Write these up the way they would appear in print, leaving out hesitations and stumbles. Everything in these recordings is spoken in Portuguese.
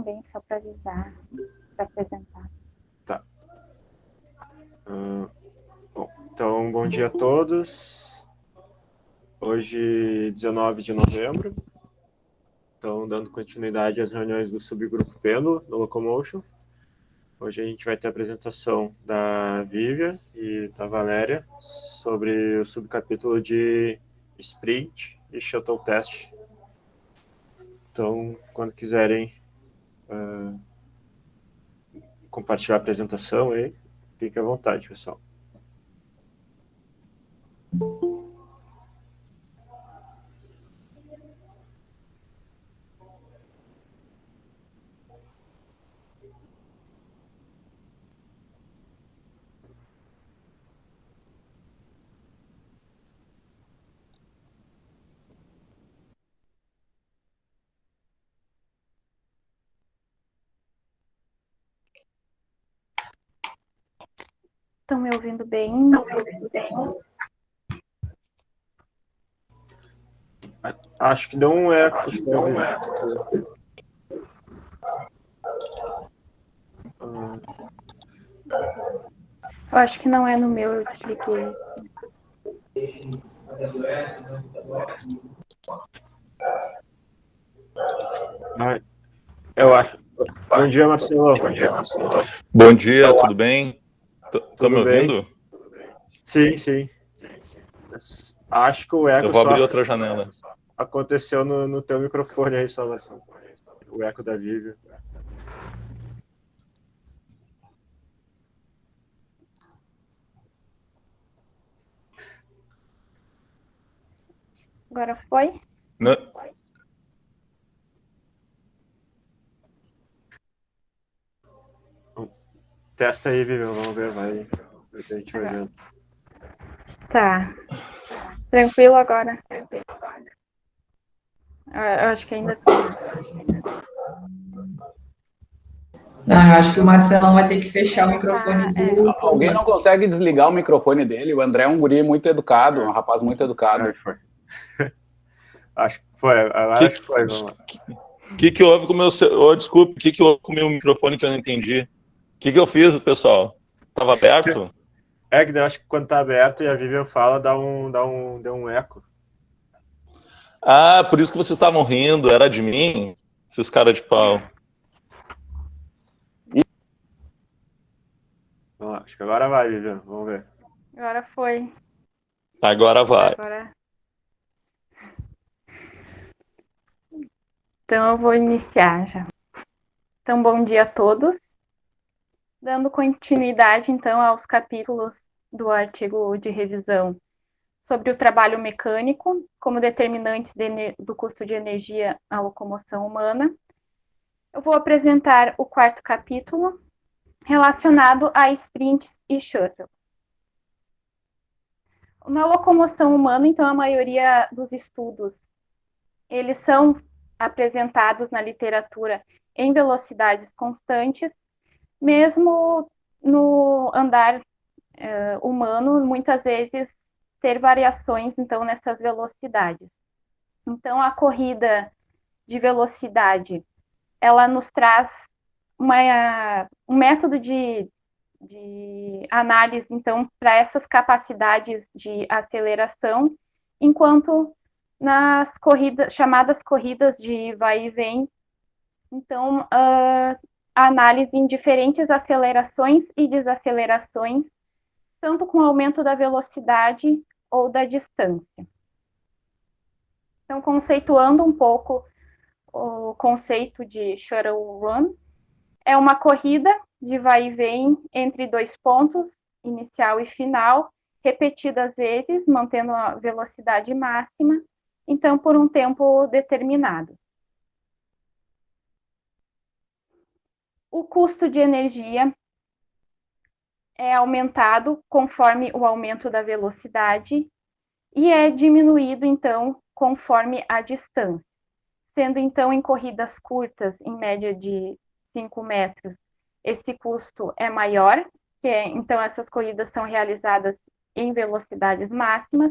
também, só para avisar, para apresentar. Tá. Bom, então, bom dia a todos. Hoje, 19 de novembro. Então, dando continuidade às reuniões do subgrupo Pêndulo, no Locomotion. Hoje a gente vai ter a apresentação da Vivian e da Valéria sobre o subcapítulo de Sprint e Shuttle Test. Então, quando quiserem compartilhar a apresentação aí, fique à vontade, pessoal. Estão me ouvindo bem? Acho que deu um eco. Eu acho que não é no meu, eu desliguei. Eu acho. Bom dia, Marcelo. Bom dia, tudo bem? Estão me bem? ouvindo? Sim, sim. Acho que o eco Eu vou abrir outra janela. Aconteceu no teu microfone aí, só, Marcelo. O eco da Vivian. Agora foi? Não. Testa aí, Vivian, vamos ver, vai. A gente vai vendo. Tá. Tranquilo agora? Eu acho que ainda tem. Não, eu acho que o Marcelão vai ter que fechar o microfone do... Alguém não consegue desligar o microfone dele? O André é um guri muito educado, um rapaz muito educado. Foi. Acho que foi. Acho que foi, vamos lá. O que houve com o meu... desculpe, o que houve com o meu microfone que eu não entendi? O que eu fiz, pessoal? Estava aberto? É que eu acho que quando tá aberto e a Vivian fala, deu um eco. Ah, por isso que vocês estavam rindo, era de mim? Esses caras de pau. Vamos lá, acho que agora vai, Vivian, vamos ver. Agora foi. Agora vai. Então eu vou iniciar já. Então, bom dia a todos. Dando continuidade, então, aos capítulos do artigo de revisão sobre o trabalho mecânico como determinantes do custo de energia à locomoção humana. Eu vou apresentar o quarto capítulo, relacionado a sprints e shuttle. Na locomoção humana, então, a maioria dos estudos, eles são apresentados na literatura em velocidades constantes, mesmo no andar humano, muitas vezes ter variações, então, nessas velocidades. Então, a corrida de velocidade, ela nos traz um método de análise, então, para essas capacidades de aceleração, enquanto nas corridas, chamadas corridas de vai e vem, então, a análise em diferentes acelerações e desacelerações, tanto com aumento da velocidade ou da distância. Então, conceituando um pouco o conceito de shuttle run, é uma corrida de vai e vem entre dois pontos, inicial e final, repetidas vezes, mantendo a velocidade máxima, então por um tempo determinado. O custo de energia é aumentado conforme o aumento da velocidade e é diminuído, então, conforme a distância. Sendo, então, em corridas curtas, em média de 5 metros, esse custo é maior, então essas corridas são realizadas em velocidades máximas,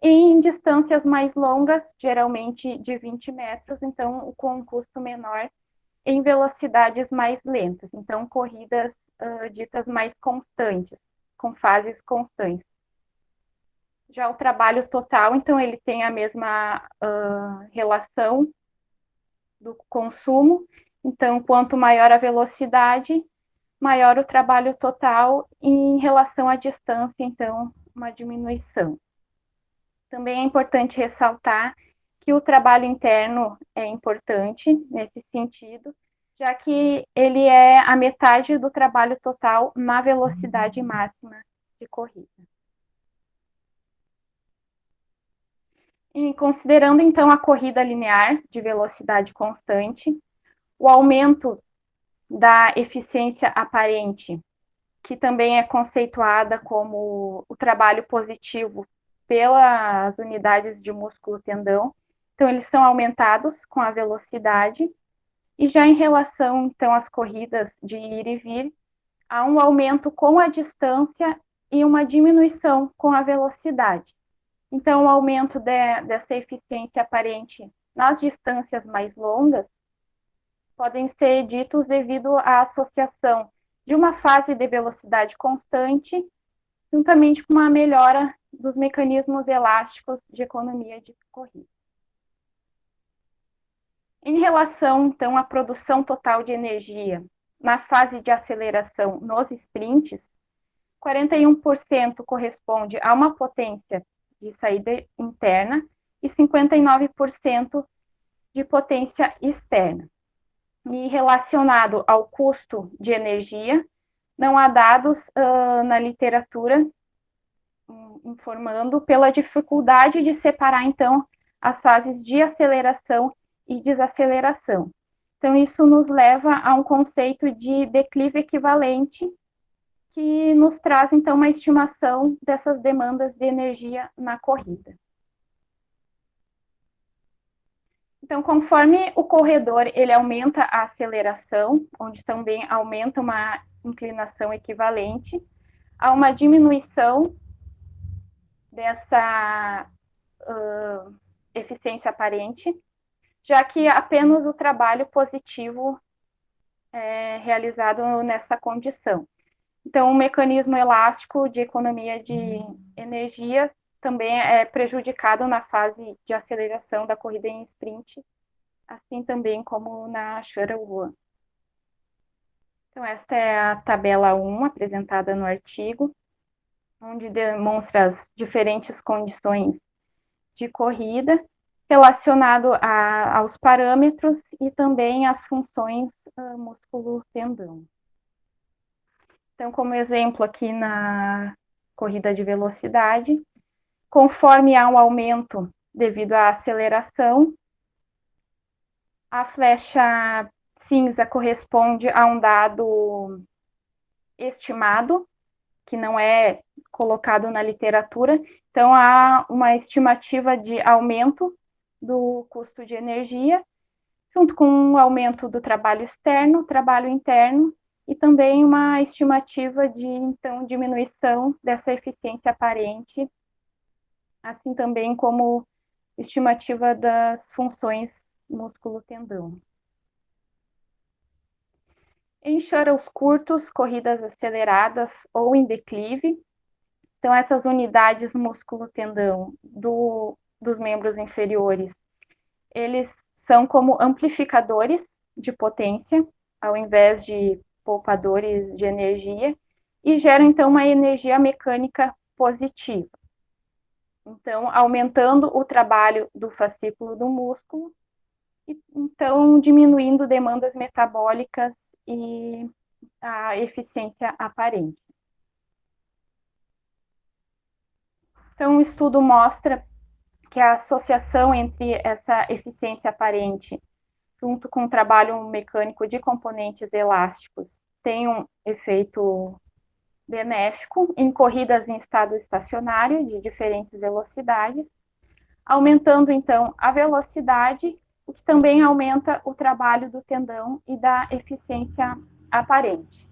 e em distâncias mais longas, geralmente de 20 metros, então com um custo menor, em velocidades mais lentas, então corridas ditas mais constantes, com fases constantes. Já o trabalho total, então, ele tem a mesma relação do consumo, então, quanto maior a velocidade, maior o trabalho total, e em relação à distância, então, uma diminuição. Também é importante ressaltar que o trabalho interno é importante nesse sentido, já que ele é a metade do trabalho total na velocidade máxima de corrida. E considerando, então, a corrida linear de velocidade constante, o aumento da eficiência aparente, que também é conceituada como o trabalho positivo pelas unidades de músculo-tendão, então eles são aumentados com a velocidade, e já em relação, então, às corridas de ir e vir, há um aumento com a distância e uma diminuição com a velocidade. Então, o aumento dessa eficiência aparente nas distâncias mais longas podem ser ditos devido à associação de uma fase de velocidade constante, juntamente com uma melhora dos mecanismos elásticos de economia de corrida. Em relação, então, à produção total de energia na fase de aceleração nos sprints, 41% corresponde a uma potência de saída interna e 59% de potência externa. E relacionado ao custo de energia, não há dados na literatura informando pela dificuldade de separar, então, as fases de aceleração e desaceleração. Então, isso nos leva a um conceito de declive equivalente, que nos traz, então, uma estimação dessas demandas de energia na corrida. Então, conforme o corredor ele aumenta a aceleração, onde também aumenta uma inclinação equivalente, há uma diminuição dessa eficiência aparente, já que apenas o trabalho positivo é realizado nessa condição. Então, o mecanismo elástico de economia de energia também é prejudicado na fase de aceleração da corrida em sprint, assim também como na shuttle run. Então, esta é a tabela 1 apresentada no artigo, onde demonstra as diferentes condições de corrida relacionado aos parâmetros e também às funções músculo-tendão. Então, como exemplo aqui na corrida de velocidade, conforme há um aumento devido à aceleração, a flecha cinza corresponde a um dado estimado, que não é colocado na literatura. Então, há uma estimativa de aumento do custo de energia, junto com um aumento do trabalho externo, trabalho interno, e também uma estimativa de, então, diminuição dessa eficiência aparente, assim também como estimativa das funções músculo-tendão. Em shuttles curtos, corridas aceleradas ou em declive, então essas unidades músculo-tendão dos membros inferiores, eles são como amplificadores de potência, ao invés de poupadores de energia, e geram, então, uma energia mecânica positiva. Então, aumentando o trabalho do fascículo do músculo, e, então, diminuindo demandas metabólicas e a eficiência aparente. Então, o estudo mostra que a associação entre essa eficiência aparente junto com o trabalho mecânico de componentes elásticos, tem um efeito benéfico em corridas em estado estacionário de diferentes velocidades, aumentando, então, a velocidade, o que também aumenta o trabalho do tendão e da eficiência aparente.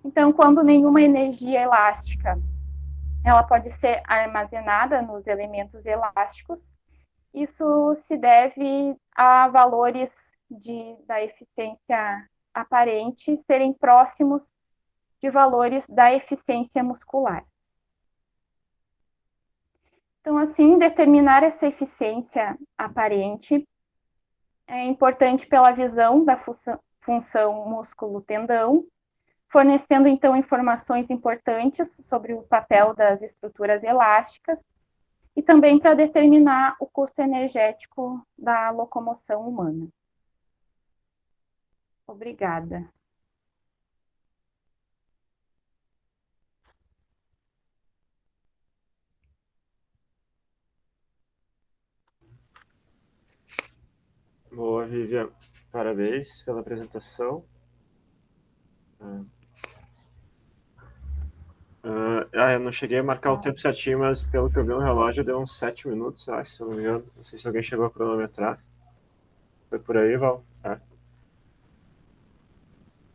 Então, quando nenhuma energia elástica ela pode ser armazenada nos elementos elásticos, isso se deve a valores da eficiência aparente serem próximos de valores da eficiência muscular. Então, assim, determinar essa eficiência aparente é importante pela visão da função músculo-tendão, fornecendo, então, informações importantes sobre o papel das estruturas elásticas e também para determinar o custo energético da locomoção humana. Obrigada. Boa, Vivian. Parabéns pela apresentação. Eu não cheguei a marcar o tempo certinho, mas pelo que eu vi no relógio, deu uns 7 minutos, acho, se eu não me engano. Não sei se alguém chegou a cronometrar. Foi por aí, Val?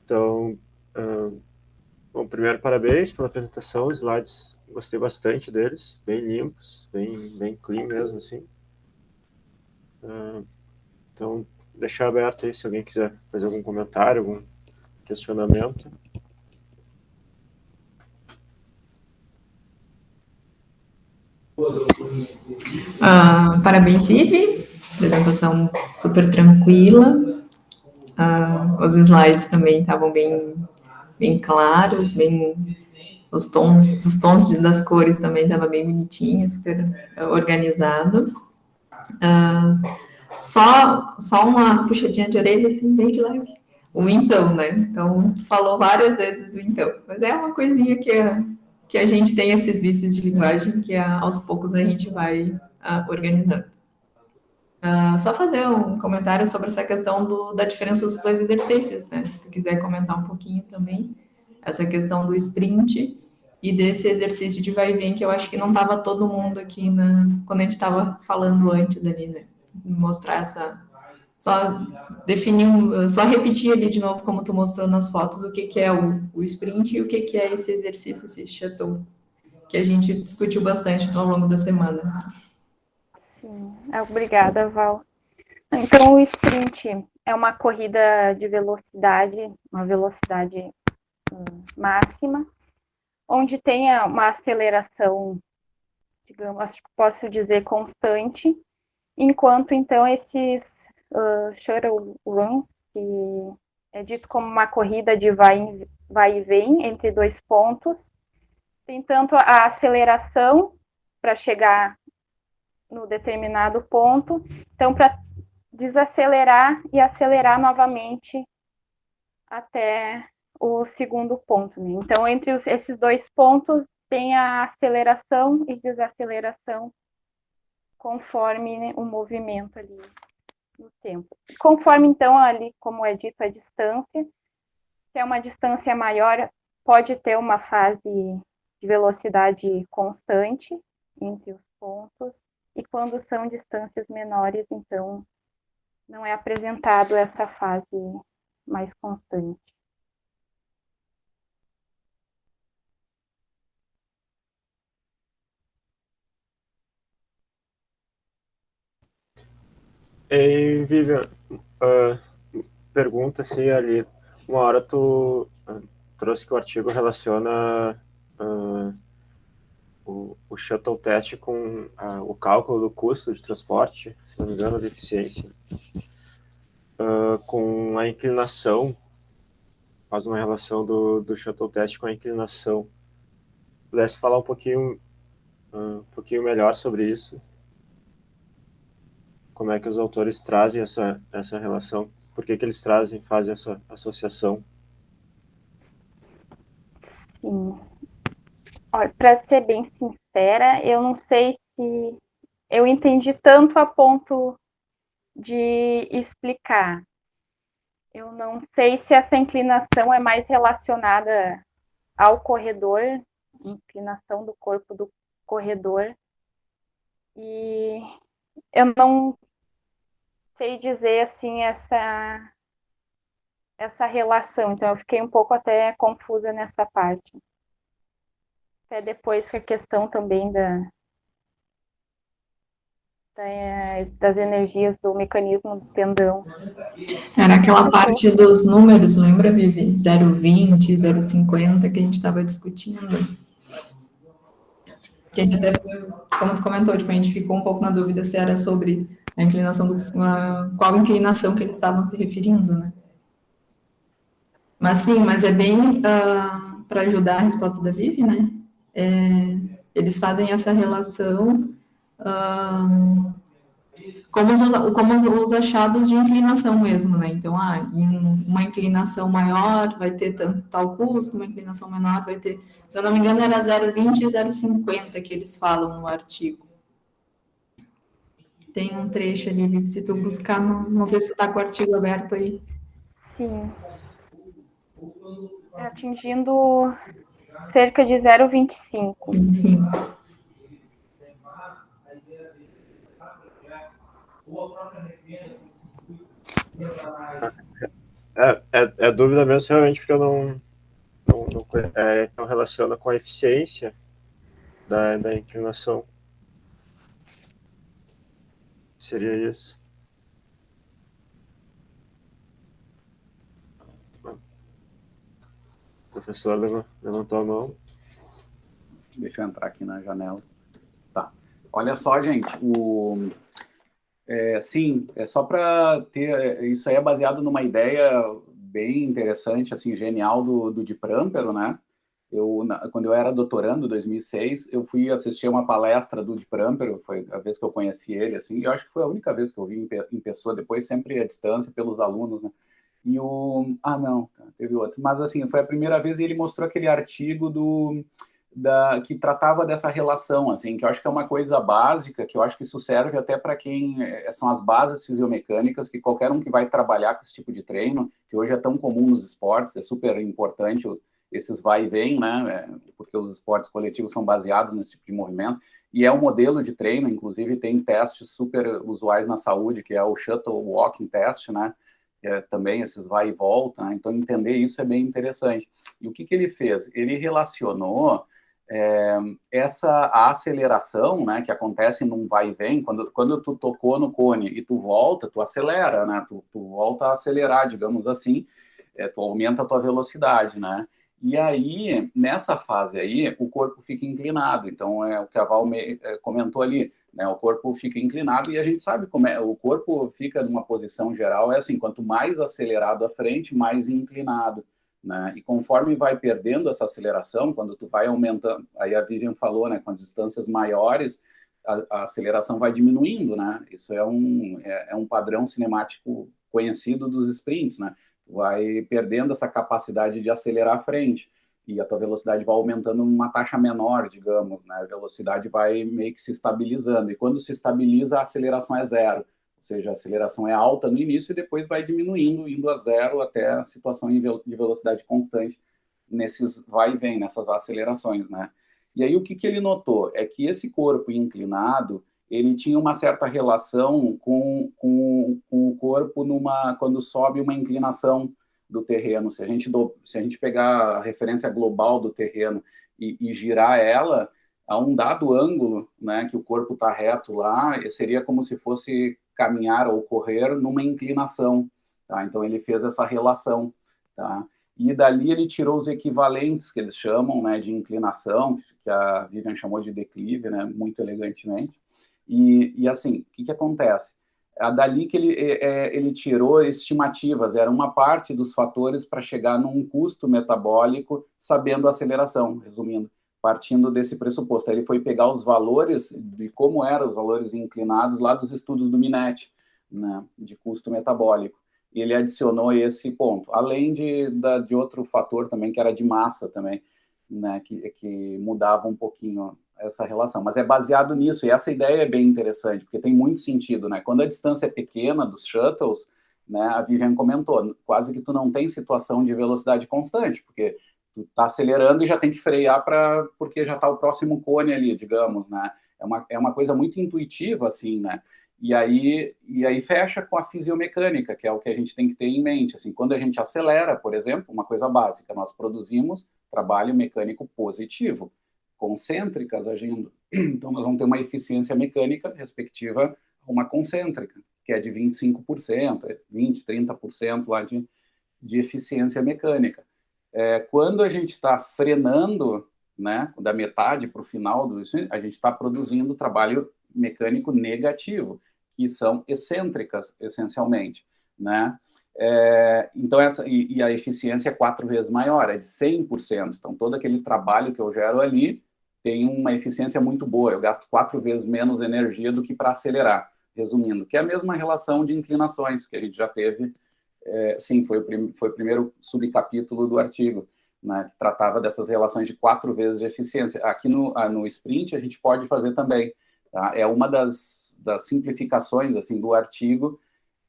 Então, bom, primeiro, parabéns pela apresentação. Os slides, gostei bastante deles. Bem limpos, bem clean mesmo, assim. Então, deixar aberto aí se alguém quiser fazer algum comentário, algum questionamento. Parabéns, Vivi. Apresentação super tranquila. Os slides também estavam bem claros, os tons das cores também estavam bem bonitinhos, super organizado. Só uma puxadinha de orelha, assim, bem de leve. O então, né? Então, falou várias vezes o então. Mas é uma coisinha que a gente tem esses vícios de linguagem que aos poucos a gente vai organizando. Só fazer um comentário sobre essa questão da diferença dos dois exercícios, né? Se tu quiser comentar um pouquinho também, essa questão do sprint e desse exercício de vai e vem, que eu acho que não estava todo mundo aqui quando a gente estava falando antes ali, né? Mostrar só só repetir ali de novo, como tu mostrou nas fotos, o que é o sprint e o que é esse exercício, esse shuttle, que a gente discutiu bastante ao longo da semana. Sim, obrigada, Val. Então, o sprint é uma corrida de velocidade, uma velocidade máxima, onde tem uma aceleração, digamos, acho que posso dizer constante, enquanto, então, esses shuttle run, que é dito como uma corrida de vai e vem entre dois pontos, tem tanto a aceleração para chegar no determinado ponto, então, para desacelerar e acelerar novamente até o segundo ponto. Né? Então, entre esses dois pontos, tem a aceleração e desaceleração conforme, né, o movimento ali no tempo. Conforme, então, ali, como é dito, a distância, se é uma distância maior, pode ter uma fase de velocidade constante entre os pontos, e quando são distâncias menores, então, não é apresentado essa fase mais constante. E, Vivian, pergunta se ali, uma hora tu trouxe que o artigo relaciona o shuttle test com o cálculo do custo de transporte, se não me engano, de eficiência, com a inclinação, faz uma relação do shuttle test com a inclinação. Pudesse falar um pouquinho melhor sobre isso? Como é que os autores trazem essa relação? Por que eles fazem essa associação? Sim. Para ser bem sincera, eu não sei se eu entendi tanto a ponto de explicar. Eu não sei se essa inclinação é mais relacionada ao corredor, inclinação do corpo do corredor, e eu não sei dizer assim essa relação, então eu fiquei um pouco até confusa nessa parte. Até depois que a questão também das energias do mecanismo do tendão. Era aquela parte dos números, lembra, Vivi? 0,20, 0,50 que a gente estava discutindo. Que a gente até, como tu comentou, tipo, a gente ficou um pouco na dúvida se era sobre a inclinação qual inclinação que eles estavam se referindo, né? Mas sim, mas é bem para ajudar a resposta da Vivi, né? Eles fazem essa relação como os achados de inclinação mesmo, né? Então, em uma inclinação maior vai ter tal custo, uma inclinação menor vai ter... Se eu não me engano, era 0,20 e 0,50 que eles falam no artigo. Tem um trecho ali, se tu buscar, não sei se tu tá com o artigo aberto aí. Sim. Atingindo cerca de 0,25. 25. É dúvida mesmo, realmente, porque eu não relaciona com a eficiência da inclinação. Seria isso. O professor levantou a mão. Deixa eu entrar aqui na janela. Tá. Olha só, gente, sim, é só para ter... Isso aí é baseado numa ideia bem interessante, assim, genial do Di Prampero, né? Quando eu era doutorando, em 2006, eu fui assistir uma palestra do Di Prampero, foi a vez que eu conheci ele, assim, e eu acho que foi a única vez que eu vi em pessoa, depois sempre à distância, pelos alunos, né? E não, teve outro. Mas, assim, foi a primeira vez e ele mostrou aquele artigo que tratava dessa relação, assim, que eu acho que é uma coisa básica, que eu acho que isso serve até para quem... São as bases fisiomecânicas, que qualquer um que vai trabalhar com esse tipo de treino, que hoje é tão comum nos esportes, é super importante esses vai e vem, né? Porque os esportes coletivos são baseados nesse tipo de movimento, e é um modelo de treino, inclusive tem testes super usuais na saúde, que é o Shuttle Walking Test, né? Também esses vai e volta, né? Então entender isso é bem interessante. E o que ele fez? Ele relacionou a aceleração, né, que acontece num vai e vem, quando tu tocou no cone e tu volta, tu acelera, né? Tu volta a acelerar, digamos assim, tu aumenta a tua velocidade, né? E aí, nessa fase aí, o corpo fica inclinado. Então, é o que a Val comentou ali, né? O corpo fica inclinado e a gente sabe como é. O corpo fica numa posição geral, é assim, quanto mais acelerado à frente, mais inclinado, né? E conforme vai perdendo essa aceleração, quando tu vai aumentando, aí a Vivian falou, né? Com as distâncias maiores, a aceleração vai diminuindo, né? Isso é um padrão cinemático conhecido dos sprints, né? Vai perdendo essa capacidade de acelerar à frente e a tua velocidade vai aumentando numa taxa menor, digamos, né? A velocidade vai meio que se estabilizando e quando se estabiliza a aceleração é zero, ou seja, a aceleração é alta no início e depois vai diminuindo, indo a zero até a situação de velocidade constante nesses vai e vem, nessas acelerações, né? E aí o que ele notou é que esse corpo inclinado ele tinha uma certa relação com o corpo quando sobe uma inclinação do terreno. Se a gente pegar a referência global do terreno e girar ela, a um dado ângulo, né, que o corpo está reto lá, seria como se fosse caminhar ou correr numa inclinação. Tá? Então, ele fez essa relação. Tá? E dali ele tirou os equivalentes, que eles chamam, né, de inclinação, que a Vivian chamou de declive, né, muito elegantemente. E assim, o que acontece? Dali que ele tirou estimativas, era uma parte dos fatores para chegar num custo metabólico sabendo a aceleração, resumindo, partindo desse pressuposto. Aí ele foi pegar os valores de como eram os valores inclinados lá dos estudos do Minetti, né, de custo metabólico. E ele adicionou esse ponto, além de outro fator também, que era de massa também, né, que mudava um pouquinho essa relação, mas é baseado nisso, e essa ideia é bem interessante, porque tem muito sentido, né? Quando a distância é pequena dos shuttles, né, a Vivian comentou, quase que tu não tem situação de velocidade constante, porque tu tá acelerando e já tem que frear porque já tá o próximo cone ali, digamos, né? É uma coisa muito intuitiva, assim, né? E aí fecha com a fisiomecânica, que é o que a gente tem que ter em mente, assim, quando a gente acelera, por exemplo, uma coisa básica, nós produzimos trabalho mecânico positivo, concêntricas agindo Então, nós vamos ter uma eficiência mecânica respectiva a uma concêntrica, que é de 25%, 20%, 30% lá de eficiência mecânica. Quando a gente está frenando, né, da metade para o final, a gente está produzindo trabalho mecânico negativo, que são excêntricas, essencialmente, né? Então, a eficiência é 4 vezes maior, é de 100%. Então, todo aquele trabalho que eu gero ali tem uma eficiência muito boa. Eu gasto 4 vezes menos energia do que para acelerar, resumindo, que é a mesma relação de inclinações que a gente já teve. Sim, foi o primeiro subcapítulo do artigo, né, que tratava dessas relações de 4 vezes de eficiência. Aqui no sprint a gente pode fazer também. Tá? É uma das simplificações assim, do artigo,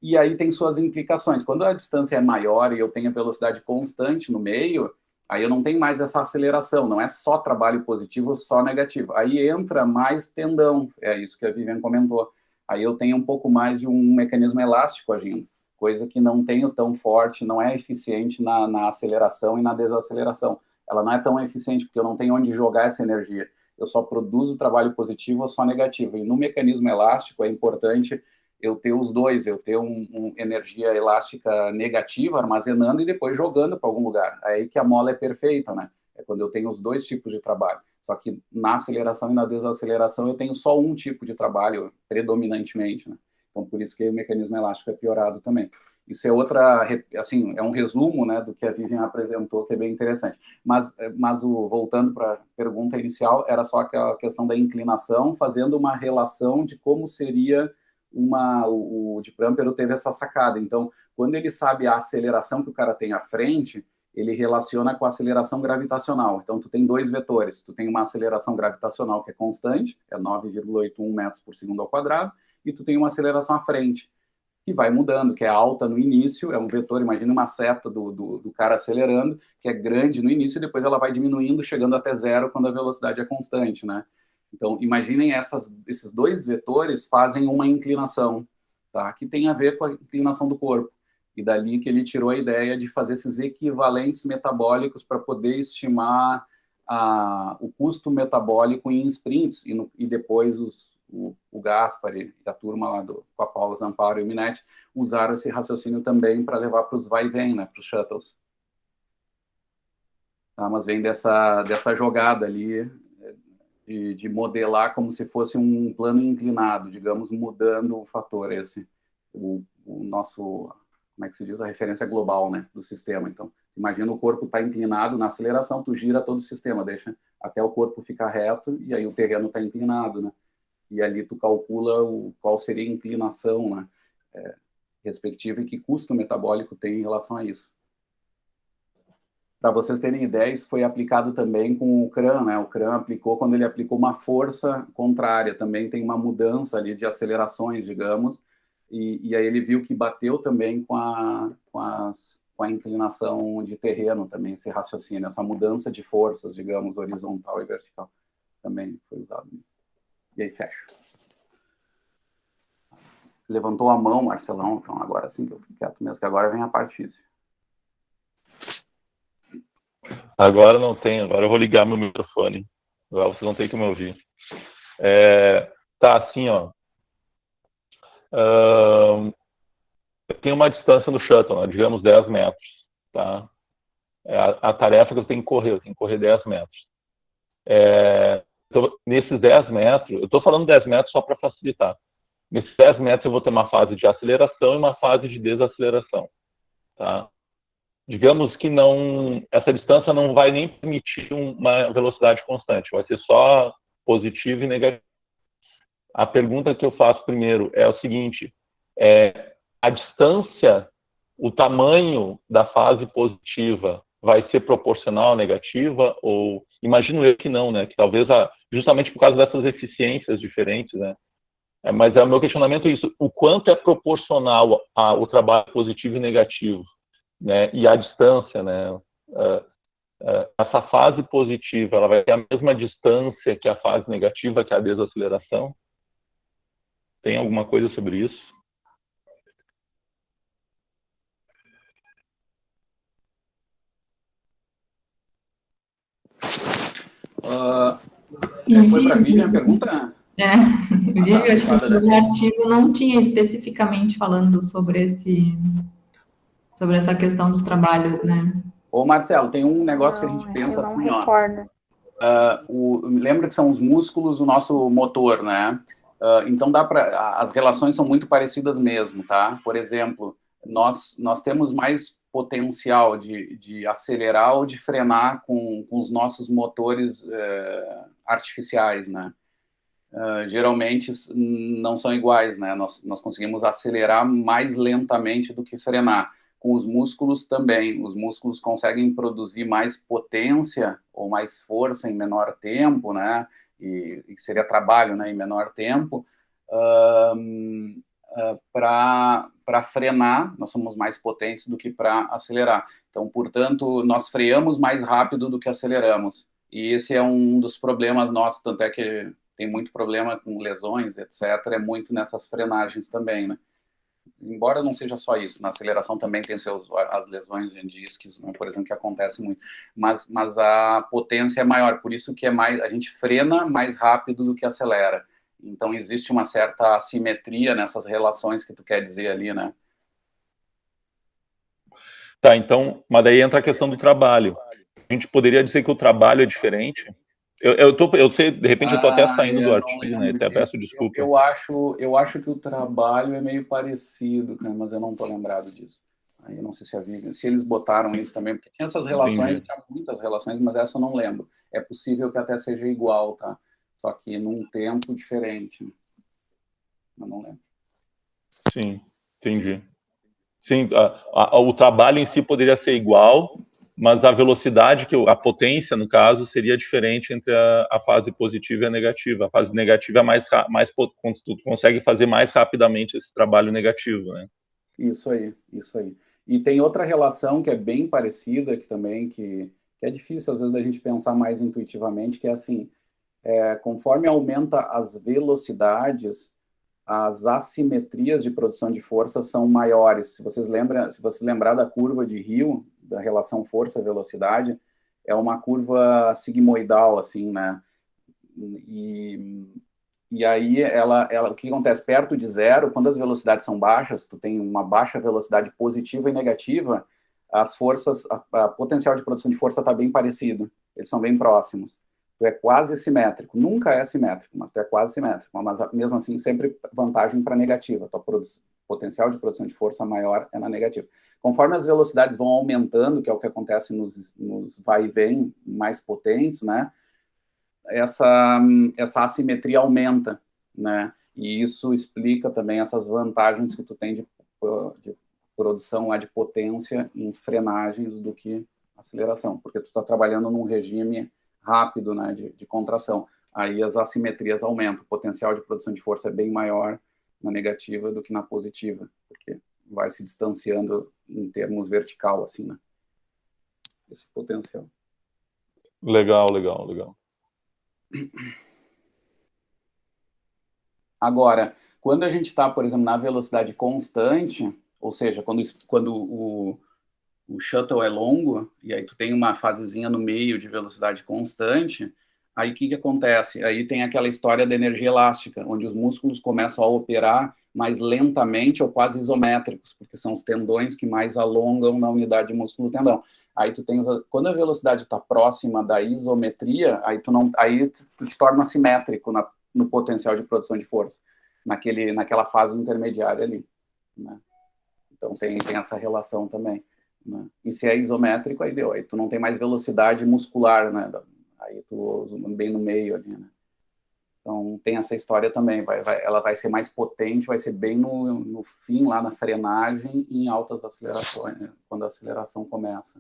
e aí tem suas implicações. Quando a distância é maior e eu tenho a velocidade constante no meio, aí eu não tenho mais essa aceleração, não é só trabalho positivo ou só negativo. Aí entra mais tendão, é isso que a Vivian comentou. Aí eu tenho um pouco mais de um mecanismo elástico agindo, coisa que não tenho tão forte, não é eficiente na aceleração e na desaceleração. Ela não é tão eficiente porque eu não tenho onde jogar essa energia. Eu só produzo trabalho positivo ou só negativo. E no mecanismo elástico é importante eu ter os dois, eu ter uma energia elástica negativa armazenando e depois jogando para algum lugar. É aí que a mola é perfeita, né? É quando eu tenho os dois tipos de trabalho. Só que na aceleração e na desaceleração eu tenho só um tipo de trabalho, predominantemente, né? Então, por isso que o mecanismo elástico é piorado também. Isso é assim, é um resumo, né, do que a Vivian apresentou, que é bem interessante. Mas voltando para a pergunta inicial, era só aquela questão da inclinação, fazendo uma relação de como seria o de Prampero teve essa sacada. Então, quando ele sabe a aceleração que o cara tem à frente, ele relaciona com a aceleração gravitacional. Então, tu tem dois vetores. Tu tem uma aceleração gravitacional que é constante, é 9,81 metros por segundo ao quadrado, e tu tem uma aceleração à frente, que vai mudando, que é alta no início, é um vetor, imagina uma seta do cara acelerando, que é grande no início, e depois ela vai diminuindo, chegando até zero quando a velocidade é constante, né? Então, imaginem esses dois vetores fazem uma inclinação, tá? Que tem a ver com a inclinação do corpo. E dali que ele tirou a ideia de fazer esses equivalentes metabólicos para poder estimar o custo metabólico em sprints, e depois o Gaspari e a turma lá com a Paula Zamparo e o Minetti usaram esse raciocínio também para levar para os vai e vem, né, para os shuttles. Tá, mas vem dessa jogada ali de modelar como se fosse um plano inclinado, digamos, mudando o fator o nosso, como é que se diz, a referência global, né, do sistema. Então, imagina o corpo está inclinado na aceleração, tu gira todo o sistema, deixa até o corpo ficar reto, e aí o terreno está inclinado, né? E ali tu calcula qual seria a inclinação, né, respectiva e que custo metabólico tem em relação a isso. Para vocês terem ideia, isso foi aplicado também com o CRAN, né? O CRAN aplicou quando ele aplicou uma força contrária, também tem uma mudança ali de acelerações, digamos, e aí ele viu que bateu também com a inclinação de terreno também, esse raciocínio, essa mudança de forças, digamos, horizontal e vertical, também foi usado nisso. E aí fecha. Levantou a mão, Marcelão, então agora sim que eu fico quieto mesmo, que agora vem a parte difícil. Agora não tem, agora eu vou ligar meu microfone. Agora vocês vão ter que me ouvir. Tá assim, ó. Tem uma distância no shuttle, né, digamos 10 metros. Tá? A tarefa que eu tenho que correr 10 metros. Então, nesses 10 metros, eu estou falando 10 metros só para facilitar. Nesses 10 metros eu vou ter uma fase de aceleração e uma fase de desaceleração. Tá? Digamos que essa distância não vai nem permitir uma velocidade constante, vai ser só positivo e negativo. A pergunta que eu faço primeiro é o seguinte, a distância, o tamanho da fase positiva vai ser proporcional à negativa? Ou imagino eu que não, né? Que talvez justamente por causa dessas eficiências diferentes, né? Mas o meu questionamento é isso, o quanto é proporcional ao trabalho positivo e negativo? Né, e a distância, né, essa fase positiva, ela vai ter a mesma distância que a fase negativa, que é a desaceleração? Tem alguma coisa sobre isso? Foi para a Vivian a pergunta? Vivian, acho que o artigo não tinha especificamente falando sobre essa questão dos trabalhos, né? Ô, Marcelo, tem um negócio que a gente pensa eu não assim, recordo. Lembra que são os músculos o nosso motor, né? Então as relações são muito parecidas mesmo, tá? Por exemplo, nós temos mais potencial de acelerar ou de frenar com os nossos motores artificiais, né? Geralmente não são iguais, né? Nós conseguimos acelerar mais lentamente do que frenar. Com os músculos também. Os músculos conseguem produzir mais potência ou mais força em menor tempo, né? E seria trabalho, né? Em menor tempo. Para frenar, nós somos mais potentes do que para acelerar. Então, portanto, nós freamos mais rápido do que aceleramos. E esse é um dos problemas nossos, tanto é que tem muito problema com lesões, etc., é muito nessas frenagens também, né? Embora não seja só isso, na aceleração também tem as lesões em discos, né, por exemplo, que acontecem muito, mas a potência é maior, por isso que a gente frena mais rápido do que acelera. Então, existe uma certa assimetria nessas relações que tu quer dizer ali, né? Tá, então, mas daí entra a questão do trabalho. A gente poderia dizer que o trabalho é diferente? Eu sei, de repente eu estou até saindo do artigo, né? Até peço desculpa. Eu acho que o trabalho é meio parecido, cara, mas eu não estou lembrado disso. Aí eu não sei se eles botaram isso também, porque tinha essas relações, tinha muitas relações, mas essa eu não lembro. É possível que até seja igual, tá? Só que num tempo diferente. Eu não lembro. Sim, entendi. Sim, o trabalho em si poderia ser igual, mas a velocidade, a potência, no caso, seria diferente entre a fase positiva e a negativa. A fase negativa é mais tu consegue fazer mais rapidamente esse trabalho negativo, né? Isso aí. E tem outra relação que é bem parecida, que é difícil, às vezes, da gente pensar mais intuitivamente, que é assim, conforme aumenta as velocidades, as assimetrias de produção de força são maiores. Se você lembrar da curva de Hill, da relação força-velocidade, é uma curva sigmoidal, assim, né? E aí, o que acontece? Perto de zero, quando as velocidades são baixas, tu tem uma baixa velocidade positiva e negativa, as forças, a potencial de produção de força está bem parecido. Eles são bem próximos. Tu é quase simétrico. Nunca é simétrico, mas tu é quase simétrico. Mas, mesmo assim, sempre vantagem para negativa. Tua potencial de produção de força maior é na negativa. Conforme as velocidades vão aumentando, que é o que acontece nos vai e vem mais potentes, né? Essa assimetria aumenta, né? E isso explica também essas vantagens que tu tem de produção lá de potência em frenagens do que aceleração, porque tu está trabalhando num regime rápido, né, de contração. Aí as assimetrias aumentam, o potencial de produção de força é bem maior na negativa do que na positiva, porque vai se distanciando em termos vertical, assim, né? Esse potencial. Legal. Agora, quando a gente está, por exemplo, na velocidade constante, ou seja, quando o shuttle é longo, e aí tu tem uma fasezinha no meio de velocidade constante, aí o que acontece? Aí tem aquela história da energia elástica, onde os músculos começam a operar mais lentamente ou quase isométricos, porque são os tendões que mais alongam na unidade de músculo-tendão. Aí tu tens, quando a velocidade está próxima da isometria, aí tu te torna simétrico no potencial de produção de força, naquela fase intermediária ali, né? Então tem essa relação também, né? E se é isométrico, aí deu. Aí tu não tem mais velocidade muscular, né? Aí tu bem no meio ali, né? Então tem essa história também. Ela vai ser mais potente, vai ser bem no fim, lá na frenagem e em altas acelerações, né? Quando a aceleração começa.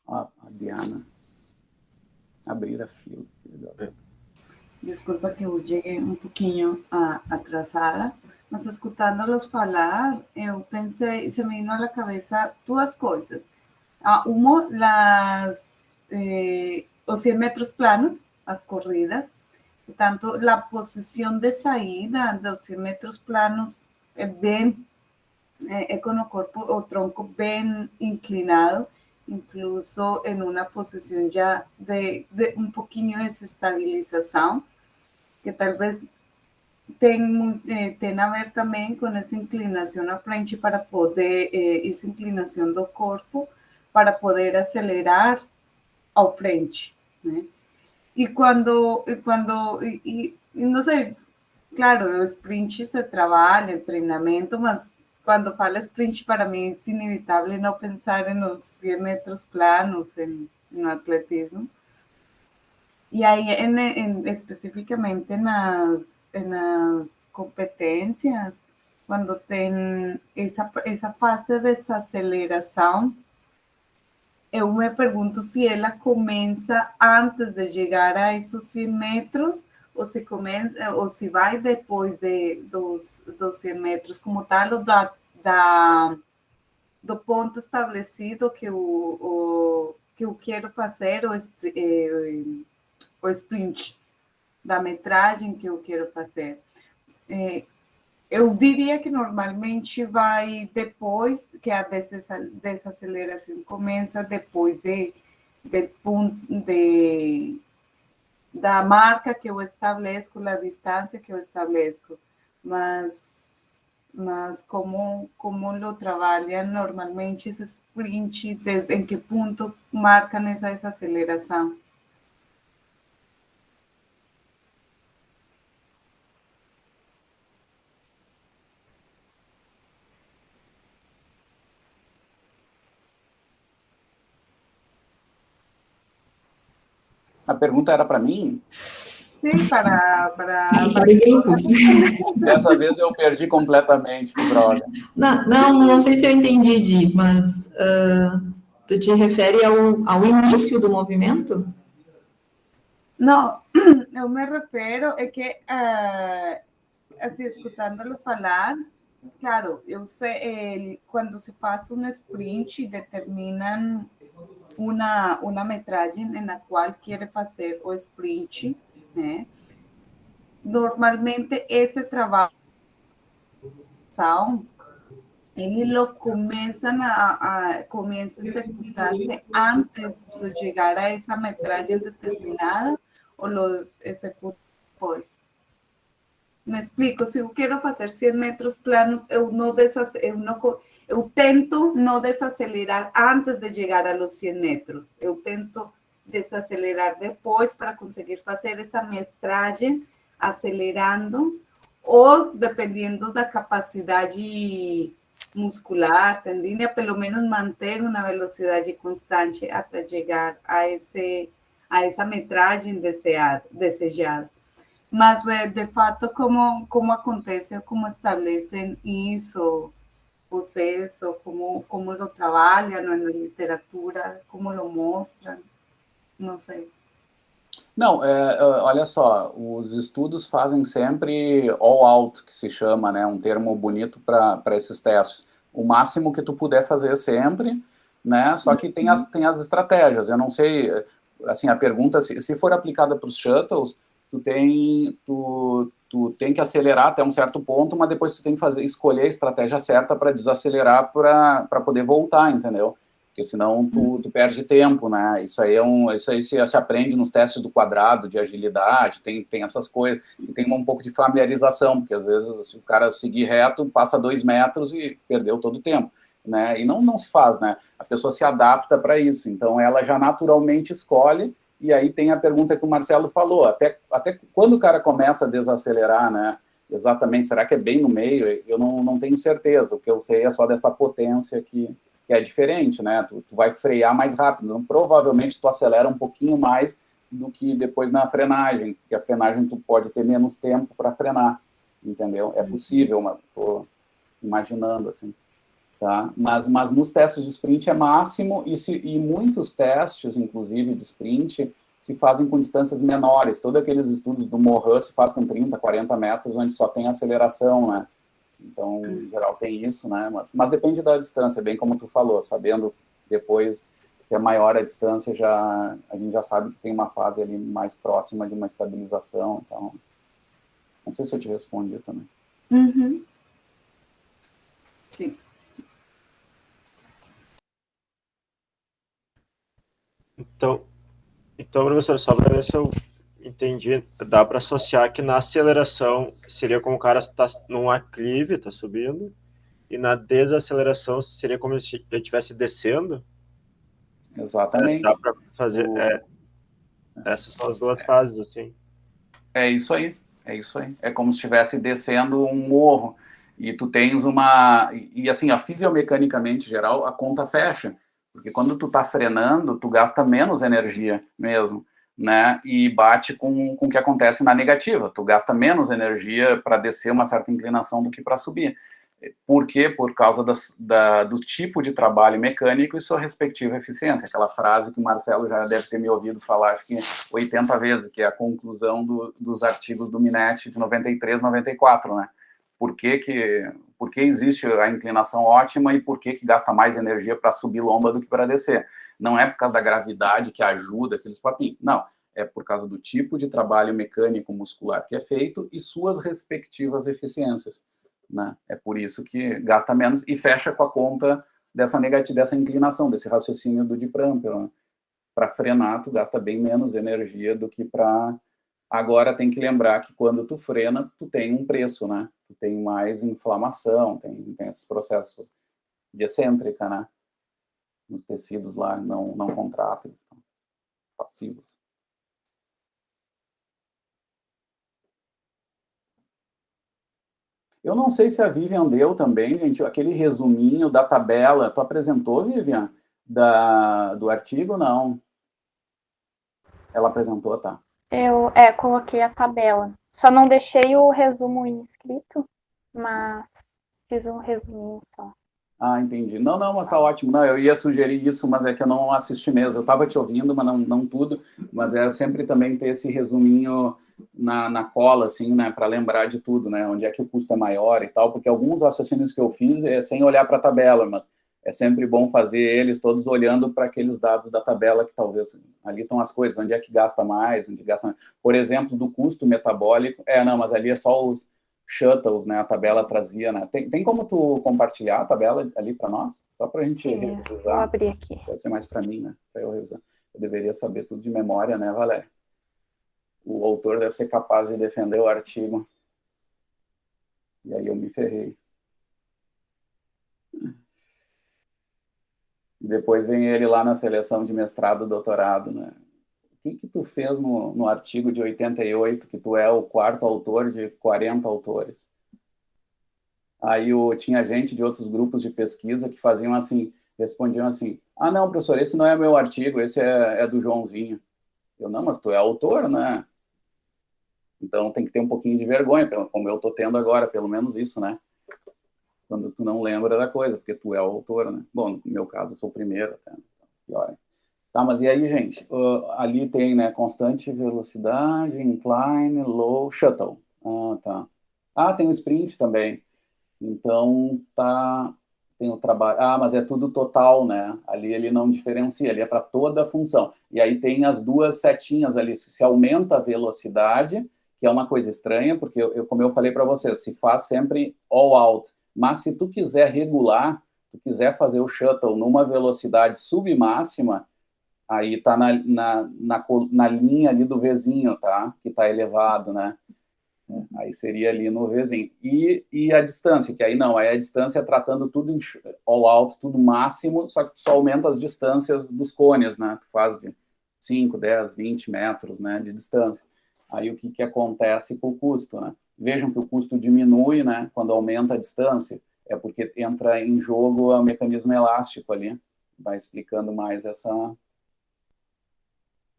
A Diana. Abrir a fila. Desculpa que eu cheguei um pouquinho atrasada, mas escutando-los falar, eu pensei, se me vino à cabeça duas coisas. Uma, os 100 metros planos, as corridas, tanto a posição de saída dos 100 metros planos é bem con o tronco bien inclinado, incluso en una posición ya de un poquinho de desestabilização, que talvez tem a ver também com essa inclinação à frente para poder, essa inclinação do corpo para poder acelerar ao frente, né? E não sei, claro, o sprint se trabalha, treinamento, mas quando fala sprint, para mim é inevitável não pensar nos 100 metros planos, no atletismo. E aí, especificamente nas competências, quando tem essa fase de desaceleração, eu me pergunto se ela começa antes de chegar a esses 100 metros ou se vai depois dos 100 metros como tal, ou do ponto estabelecido que eu quero fazer, o sprint, da metragem que eu quero fazer. Eu diria que normalmente vai depois, que a desaceleração começa depois da marca que eu estabeleço, da distância que eu estabeleço. Mas como lo trabalham normalmente esse sprint, em que ponto marcam essa desaceleração? A pergunta era para mim? Sim, para Dessa vez eu perdi completamente, que droga. Não sei se eu entendi, Di, mas tu te refere ao início do movimento? Não, eu me refiro é que, assim, escutando-los falar, claro, eu sei, quando se faz um sprint, determinam uma metragem na qual quer fazer o sprint, né? Normalmente, esse trabalho, ele começa a executar-se antes de chegar a essa metragem determinada ou lo executa depois. Me explico, se eu quero fazer 100 metros planos, eu tento não desacelerar antes de chegar a los 100 metros. Eu tento desacelerar depois para conseguir fazer essa metragem acelerando ou dependendo da capacidade muscular, tendinha pelo menos manter uma velocidade constante até chegar a essa metragem desejada. Mas, de fato, como acontece, como estabelecem isso, vocês, como lo trabalham na literatura, como lo mostram, não sei. Não, olha só, os estudos fazem sempre all-out, que se chama, né, um termo bonito para esses testes. O máximo que tu puder fazer sempre, né, só que tem as estratégias. Eu não sei, assim, a pergunta, se for aplicada para os shuttles, tu tem que acelerar até um certo ponto, mas depois tu tem que escolher a estratégia certa para desacelerar para poder voltar, entendeu? Porque senão tu perde tempo, né? Isso aí se aprende nos testes do quadrado, de agilidade, tem essas coisas, e tem um pouco de familiarização, porque às vezes se o cara seguir reto, passa 2 metros e perdeu todo o tempo, né? E não se faz, né? A pessoa se adapta para isso, então ela já naturalmente escolhe. E aí tem a pergunta que o Marcelo falou, até quando o cara começa a desacelerar, né? Exatamente, será que é bem no meio? Eu não tenho certeza, o que eu sei é só dessa potência que é diferente, né? Tu vai frear mais rápido, então, provavelmente tu acelera um pouquinho mais do que depois na frenagem, porque a frenagem tu pode ter menos tempo para frenar, entendeu? É possível, mas tô imaginando assim. Tá? Mas nos testes de sprint é máximo, e muitos testes, inclusive de sprint, se fazem com distâncias menores. Todos aqueles estudos do Mohan se faz com 30, 40 metros, onde só tem aceleração, né? Então, em geral, tem isso, né? Mas depende da distância, bem como tu falou, sabendo depois que é maior a distância, a gente já sabe que tem uma fase ali mais próxima de uma estabilização. Então, não sei se eu te respondi também. Uhum. Sim. Então, professor, só para ver se eu entendi, dá para associar que na aceleração seria como o cara está num aclive, está subindo, e na desaceleração seria como se ele estivesse descendo? Exatamente. Dá para fazer. Essas são as duas fases, assim. É isso aí, é isso aí. É como se estivesse descendo um morro e tu tens uma... E assim, a fisiomecanicamente geral, a conta fecha. Porque quando tu tá frenando, tu gasta menos energia mesmo, né? E bate com o que acontece na negativa. Tu gasta menos energia para descer uma certa inclinação do que para subir. Por quê? Por causa do tipo de trabalho mecânico e sua respectiva eficiência. Aquela frase que o Marcelo já deve ter me ouvido falar, acho que 80 vezes, que é a conclusão dos artigos do Minetti de 93, 94, né? Por que existe a inclinação ótima e por que gasta mais energia para subir lomba do que para descer? Não é por causa da gravidade que ajuda aqueles papinhos, não. É por causa do tipo de trabalho mecânico muscular que é feito e suas respectivas eficiências. Né? É por isso que gasta menos e fecha com a conta dessa negativa, dessa inclinação, desse raciocínio do de Prampel. Né? Para frenar, tu gasta bem menos energia do que para... Agora tem que lembrar que quando tu frena, tu tem um preço, né? Tu tem mais inflamação, tem esses processos de excêntrica, né? Nos tecidos lá não contráteis, passivos. Eu não sei se a Vivian deu também, gente, aquele resuminho da tabela. Tu apresentou, Vivian, do artigo? Não. Ela apresentou, tá. Eu coloquei a tabela. Só não deixei o resumo inscrito, mas fiz um resumo só. Ah, entendi. Não, mas tá ótimo. Não, eu ia sugerir isso, mas é que eu não assisti mesmo. Eu estava te ouvindo, mas não tudo. Mas é sempre também ter esse resuminho na cola, assim, né, para lembrar de tudo, né, onde é que o custo é maior e tal, porque alguns raciocínios que eu fiz é sem olhar para a tabela, mas é sempre bom fazer eles todos olhando para aqueles dados da tabela que talvez ali estão as coisas, onde é que gasta mais, onde gasta mais. Por exemplo, do custo metabólico, não, mas ali é só os shuttles, né, a tabela trazia, né, tem como tu compartilhar a tabela ali para nós? Só para a gente revisar. Vou abrir aqui. Pode ser mais para mim, né, para eu revisar. Eu deveria saber tudo de memória, né, Valéria? O autor deve ser capaz de defender o artigo. E aí eu me ferrei. E depois vem ele lá na seleção de mestrado e doutorado, né? O que tu fez no artigo de 88, que tu é o quarto autor de 40 autores? Aí tinha gente de outros grupos de pesquisa que faziam assim, respondiam assim, não, professor, esse não é meu artigo, esse é do Joãozinho. Eu, não, mas tu é autor, né? Então tem que ter um pouquinho de vergonha, como eu tô tendo agora, pelo menos isso, né? Quando tu não lembra da coisa, porque tu é o autor, né? Bom, no meu caso, eu sou o primeiro, até. Pior. Tá, mas e aí, gente? Ali tem, né, constante velocidade, incline, low, shuttle. Tá. Tem o sprint também. Então, tem o trabalho... mas é tudo total, né? Ali ele não diferencia, ali é para toda a função. E aí tem as duas setinhas ali, se aumenta a velocidade, que é uma coisa estranha, porque, como eu falei para vocês, se faz sempre all out. Mas se tu quiser regular, tu quiser fazer o shuttle numa velocidade submáxima, aí tá na linha ali do Vzinho, tá? Que tá elevado, né? Aí seria ali no Vzinho. E a distância, que aí não, aí a distância é tratando tudo em all out, tudo máximo, só que tu só aumenta as distâncias dos cones, né? Tu faz de 5, 10, 20 metros, né, de distância. Aí o que acontece com o custo, né? Vejam que o custo diminui, né, quando aumenta a distância, é porque entra em jogo o mecanismo elástico ali, vai explicando mais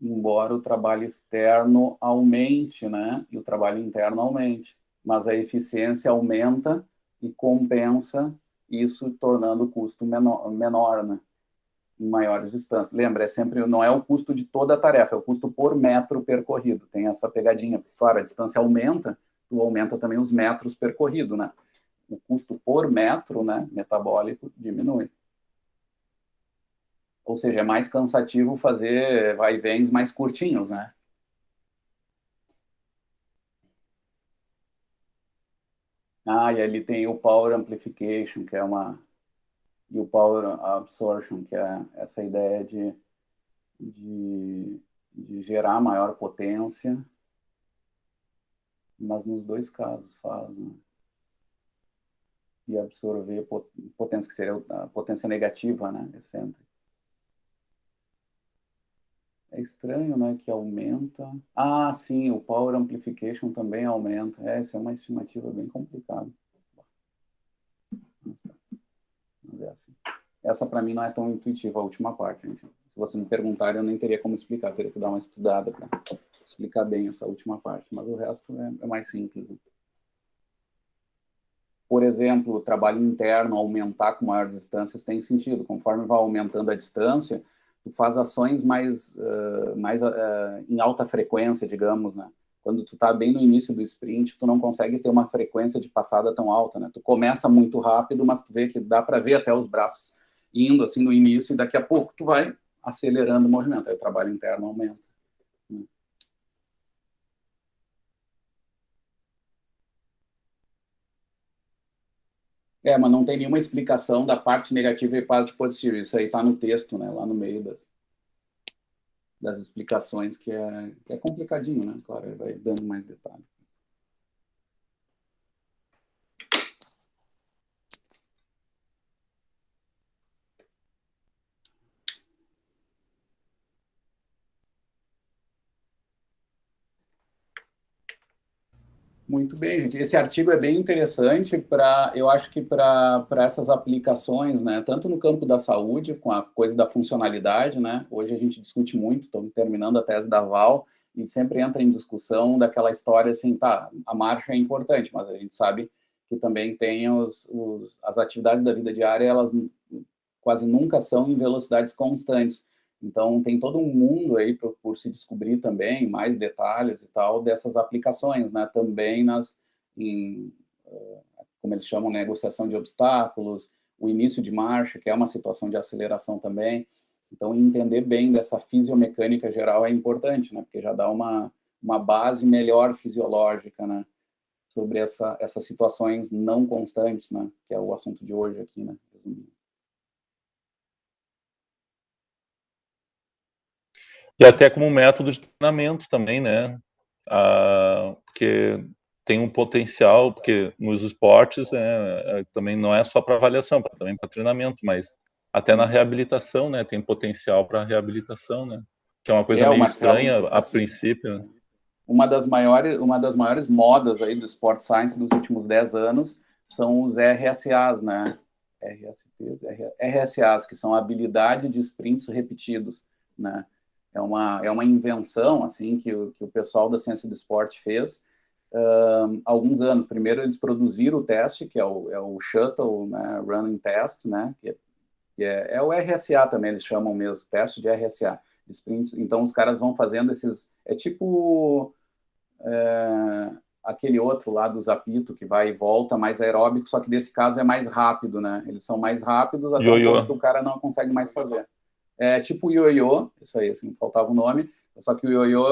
embora o trabalho externo aumente, né, e o trabalho interno aumente, mas a eficiência aumenta e compensa isso, tornando o custo menor, né, em maiores distâncias. Lembra, não é o custo de toda a tarefa, é o custo por metro percorrido. Tem essa pegadinha. Claro, a distância aumenta, tu aumenta também os metros percorridos, né? O custo por metro, né, metabólico, diminui. Ou seja, é mais cansativo fazer vai-vens mais curtinhos, né? E ali tem o Power Amplification, e o Power Absorption, que é essa ideia de gerar maior potência, mas nos dois casos faz, né? E absorver potência, que seria a potência negativa, né? Excêntrica. É estranho, né? Que aumenta. Ah, sim, o Power Amplification também aumenta. Essa é uma estimativa bem complicada. Mas é assim. Essa, para mim, não é tão intuitiva, a última parte. Gente. Se você me perguntar, eu nem teria como explicar. Teria que dar uma estudada para explicar bem essa última parte. Mas o resto é mais simples. Né? Por exemplo, o trabalho interno, aumentar com maior distâncias tem sentido. Conforme vai aumentando a distância, tu faz ações mais em alta frequência, digamos, né? Quando tu tá bem no início do sprint, tu não consegue ter uma frequência de passada tão alta, né? Tu começa muito rápido, mas tu vê que dá para ver até os braços indo assim no início e daqui a pouco tu vai acelerando o movimento. Aí o trabalho interno aumenta. Mas não tem nenhuma explicação da parte negativa e parte positiva. Isso aí está no texto, né? Lá no meio das explicações, que é complicadinho, né? Claro, vai dando mais detalhes. Muito bem, gente. Esse artigo é bem interessante eu acho que para essas aplicações, né? Tanto no campo da saúde, com a coisa da funcionalidade, né? Hoje a gente discute muito, estamos terminando a tese da Val, e sempre entra em discussão daquela história assim, tá, a marcha é importante, mas a gente sabe que também tem as atividades da vida diária, elas quase nunca são em velocidades constantes. Então, tem todo um mundo aí por se descobrir também, mais detalhes e tal, dessas aplicações, né? Também como eles chamam, negociação de obstáculos, o início de marcha, que é uma situação de aceleração também. Então, entender bem dessa fisiomecânica geral é importante, né? Porque já dá uma base melhor fisiológica, né? Sobre essas situações não constantes, né? Que é o assunto de hoje aqui, né? E até como método de treinamento também, né? Porque tem um potencial, porque nos esportes também não é só para avaliação, também para treinamento, mas até na reabilitação, né? Tem potencial para reabilitação, né? Que é uma coisa meio Marcelo, estranha a assim, princípio. Né? Uma das maiores modas aí do Sport Science dos últimos 10 anos são os RSAs, né? RSAs, que são habilidade de sprints repetidos, né? É uma invenção, assim, que o pessoal da ciência do esporte fez há alguns anos. Primeiro, eles produziram o teste, que é o Shuttle, né, Running Test, né? Que é o RSA também, eles chamam mesmo, teste de RSA, de sprints. Então, os caras vão fazendo esses... É tipo... aquele outro lá do Zapito, que vai e volta, mais aeróbico, só que nesse caso é mais rápido, né? Eles são mais rápidos até um ponto que o cara não consegue mais fazer. É tipo o ioiô, isso aí, assim, faltava o nome, só que o ioiô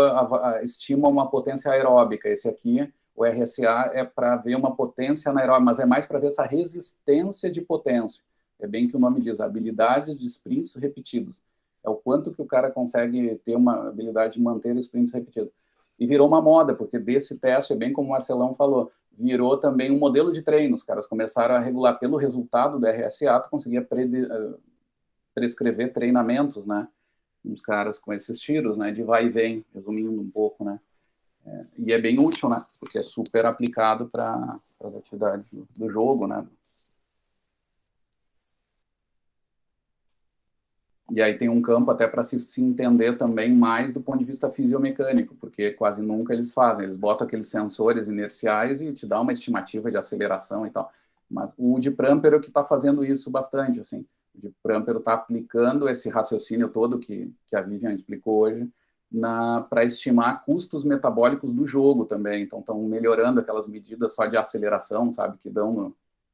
estima uma potência aeróbica. Esse aqui, o RSA, é para ver uma potência anaeróbica, mas é mais para ver essa resistência de potência. É bem que o nome diz, habilidades de sprints repetidos. É o quanto que o cara consegue ter uma habilidade de manter os sprints repetidos. E virou uma moda, porque desse teste, bem como o Marcelão falou, virou também um modelo de treino. Os caras começaram a regular pelo resultado do RSA, tu conseguia prescrever treinamentos, né? Uns caras com esses tiros, né? De vai e vem, resumindo um pouco, né? E é bem útil, né? Porque é super aplicado para as atividades do jogo, né? E aí tem um campo até para se entender também mais do ponto de vista fisiomecânico, porque quase nunca eles fazem. Eles botam aqueles sensores inerciais e te dá uma estimativa de aceleração e tal. Mas o de Prampero que está fazendo isso bastante, assim. O de Prampero está aplicando esse raciocínio todo que a Vivian explicou hoje para estimar custos metabólicos do jogo também. Então, estão melhorando aquelas medidas só de aceleração, sabe, que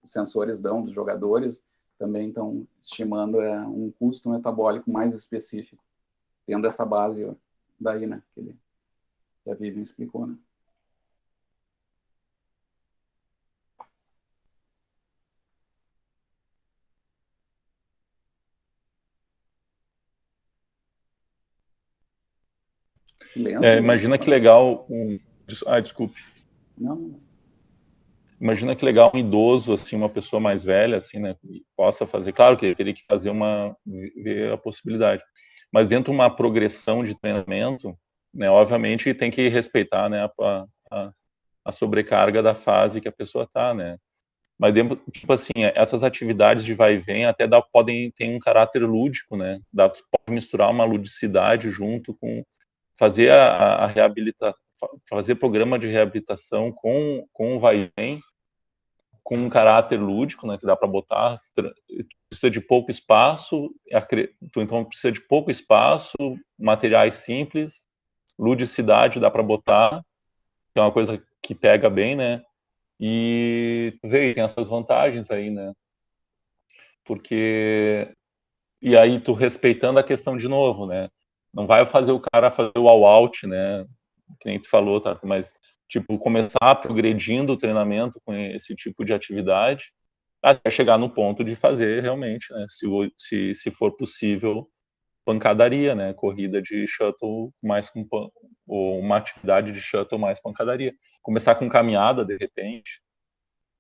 os sensores dão dos jogadores, também estão estimando um custo metabólico mais específico, tendo essa base daí, né, que a Vivian explicou, né. Silêncio. Imagina que legal desculpe. Não. Imagina que legal um idoso, assim, uma pessoa mais velha, assim, né, possa fazer. Claro que ele teria que fazer ver a possibilidade. Mas dentro de uma progressão de treinamento, né, obviamente tem que respeitar, né, a sobrecarga da fase que a pessoa está, né. Mas, tipo assim, essas atividades de vai e vem até podem ter um caráter lúdico, né. Pode misturar uma ludicidade junto com fazer a reabilitação, fazer programa de reabilitação com o vai e vem, com um caráter lúdico, né, que dá para botar, precisa de pouco espaço, então precisa de pouco espaço, materiais simples, ludicidade dá para botar, que é uma coisa que pega bem, né, e tem essas vantagens aí, né, porque, e aí tu respeitando a questão de novo, né, não vai fazer o cara fazer o all-out, né, que nem tu falou, tá, mas tipo, começar progredindo o treinamento com esse tipo de atividade, até chegar no ponto de fazer realmente, né, se for possível, pancadaria, né, corrida de shuttle ou uma atividade de shuttle mais pancadaria. Começar com caminhada, de repente,